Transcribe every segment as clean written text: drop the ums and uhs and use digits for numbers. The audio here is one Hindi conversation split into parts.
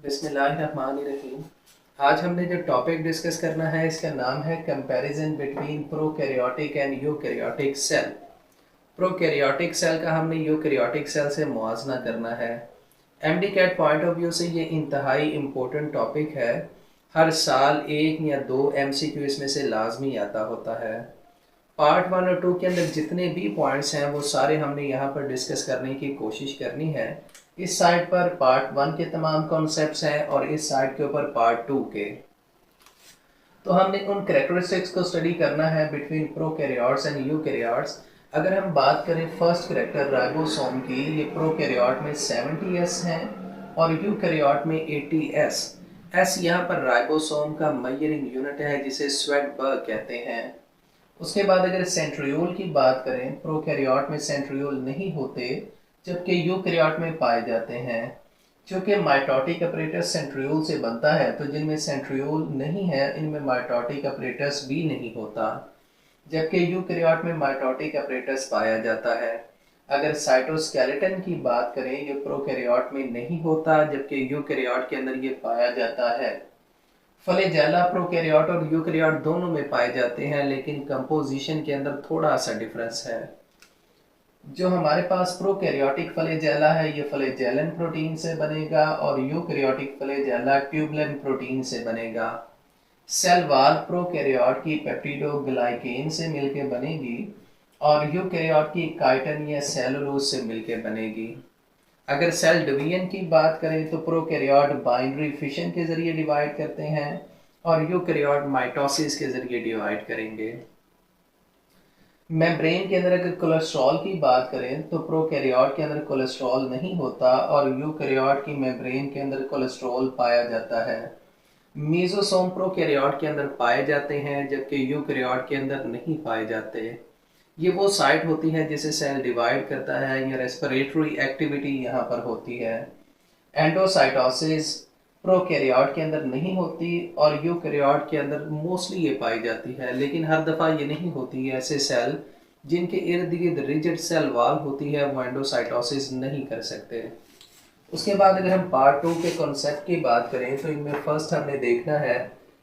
बिस्मिल्लाहिर्रहमानिर्रहीम। आज हमने जो टॉपिक डिस्कस करना है इसका नाम है comparison between prokaryotic and eukaryotic cell. Prokaryotic cell का हमने यूकैरियोटिक सेल से मुआवजा करना है। एमडी कैट पॉइंट ऑफ व्यू से ये इंतहाई इम्पोर्टेंट टॉपिक है। हर साल एक या दो एमसीक्यू इसमें से लाजमी आता होता है। पार्ट 1 और 2 के अंदर जितने भी पॉइंट्स हैं वो सारे हमने यहाँ पर डिस्कस करने की कोशिश करनी है। इस साइड पर पार्ट 1 के तमाम कॉन्सेप्ट्स हैं और इस साइड के ऊपर पार्ट 2 के। तो हमने उन कैरेक्टरिस्टिक्स को स्टडी करना है बिटवीन प्रोकैरियोट्स एंड यूकैरियोट्स। अगर हम बात करें फर्स्ट कैरेक्टर राइबोसोम की, ये प्रोकैरियोट में 70s हैं और यूकैरियोट में 80s। एस यहाँ पर राइबोसोम का मेजरिंग यूनिट है जिसे स्वेटबर्ग कहते हैं। उसके बाद अगर सेंट्रियोल की बात करें, प्रोकैरियोट में सेंट्रियोल नहीं होते जबकि यूकैरियोट में पाए जाते हैं। क्योंकि माइटोटिक अपरेटस सेंट्रियोल से बनता है तो जिनमें सेंट्रियोल नहीं है इनमें माइटोटिक अपरेटस भी नहीं होता, जबकि यूकैरियोट में माइटोटिक अपरेटस पाया जाता है। अगर साइटोस्केलेटन की बात करें, ये प्रोकैरियोट में नहीं होता जबकि यूकैरियोट के अंदर ये पाया जाता है। फ्लैजेला प्रोकैरियोट और यूकैरियोट दोनों में पाए जाते हैं, लेकिन कंपोजिशन के अंदर थोड़ा सा डिफरेंस है। जो हमारे पास प्रोकैरियोटिक फ्लैजेला है ये फ्लैजेलन प्रोटीन से बनेगा और यूकैरियोटिक फ्लैजेला ट्यूबुलिन प्रोटीन से बनेगा। सेल वॉल प्रोकैरियोट की पेप्टिडोग्लाइकेन से मिलकर बनेगी और यूकैरियोट की काइटिन या सेलुलोज से मिलकर बनेगी। अगर सेल डिवीजन की बात करें तो प्रोकैरियोट बाइनरी फिशन के जरिए डिवाइड करते हैं और यूकैरियोट माइटोसिस के जरिए डिवाइड करेंगे। मेम्ब्रेन के अंदर अगर कोलेस्ट्रॉल की बात करें तो प्रोकैरियोट के अंदर कोलेस्ट्रॉल नहीं होता और यूकैरियोट की मेम्ब्रेन के अंदर कोलेस्ट्रॉल पाया जाता है। मेसोसोम प्रोकैरियोट के अंदर पाए जाते हैं जबकि यूकैरियोट के अंदर नहीं पाए जाते। ये वो साइट होती है जिसे सेल डिवाइड करता है या रेस्पिरेटरी एक्टिविटी यहाँ पर होती है। एंडोसाइटोसिस प्रोकैरियोट के अंदर नहीं होती और यूकैरियोट के अंदर मोस्टली ये पाई जाती है, लेकिन हर दफ़ा ये नहीं होती। ऐसे सेल जिनके इर्द गिर्द रिजिड सेल वॉल होती है वो एंडोसाइटोसिस नहीं कर सकते। उसके बाद अगर हम पार्ट 2 के कॉन्सेप्ट की बात करें तो इनमें फर्स्ट हमने देखना है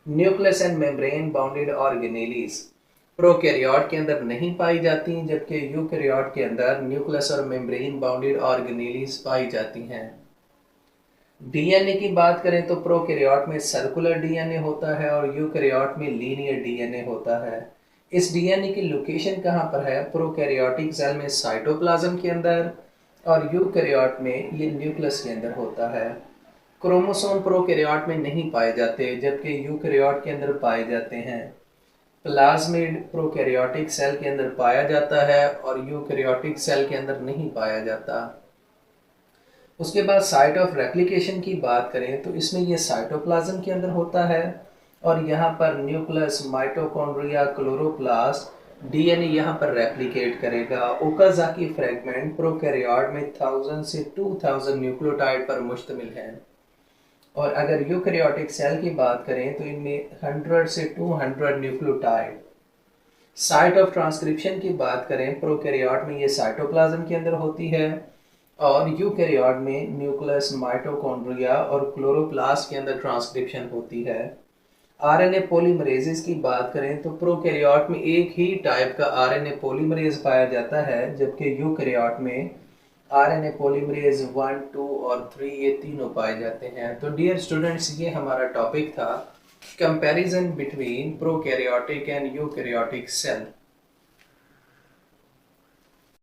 nucleus and membrane bounded organelles. Prokaryote के अंदर नहीं पाई जाती जबकि यूकैरियोट के अंदर न्यूक्लियस और मेम्ब्रेन बाउंडेड ऑर्गेनेलीज पाई जाती हैं। डीएनए की बात करें तो प्रोकैरियोट में सर्कुलर डीएनए होता है और यूकैरियोट में लीनियर डीएनए होता है। इस डीएनए की लोकेशन कहाँ पर है? प्रोकैरियोटिक सेल में साइटोप्लाज्म के अंदर और यूकैरियोट में ये न्यूक्लियस के अंदर होता है। क्रोमोसोम प्रोकैरियोट में नहीं पाए जाते जबकि यूकैरियोट के अंदर पाए जाते हैं। प्लाज्मिड प्रोकैरियोटिक सेल के अंदर पाया जाता है और यूकैरियोटिक सेल के अंदर नहीं पाया जाता। उसके बाद साइट ऑफ रेप्लिकेशन की बात करें तो इसमें यह साइटोप्लाज्म के अंदर होता है और यहाँ पर न्यूक्लियस, माइटोकॉन्ड्रिया, क्लोरोप्लास्ट डीएनए यहाँ पर रेप्लिकेट करेगा। ओकाज़ाकी फ्रेगमेंट प्रोकैरियोट में 1000 से 2000 न्यूक्लियोटाइड पर मुश्तमिल है और अगर यूकैरियोटिक सेल की बात करें तो इनमें 100 से 200 न्यूक्लियोटाइड। साइट ऑफ ट्रांसक्रिप्शन की बात करें, प्रोकैरियोट में ये साइटोप्लाज्म के अंदर होती है और यूकैरियोट में न्यूक्लियस, माइटोकॉन्ड्रिया और क्लोरोप्लास्ट के अंदर ट्रांसक्रिप्शन होती है। आरएनए पॉलीमरेजेस की बात करें तो प्रोकैरियोट में एक ही टाइप का आरएनए पॉलीमरेज पाया जाता है जबकि यूकैरियोट में आरएनए पॉलीमरेज 1, 2 और 3 ये तीनों पाए जाते हैं। तो डियर स्टूडेंट्स, ये हमारा टॉपिक था comparison between prokaryotic and eukaryotic cell.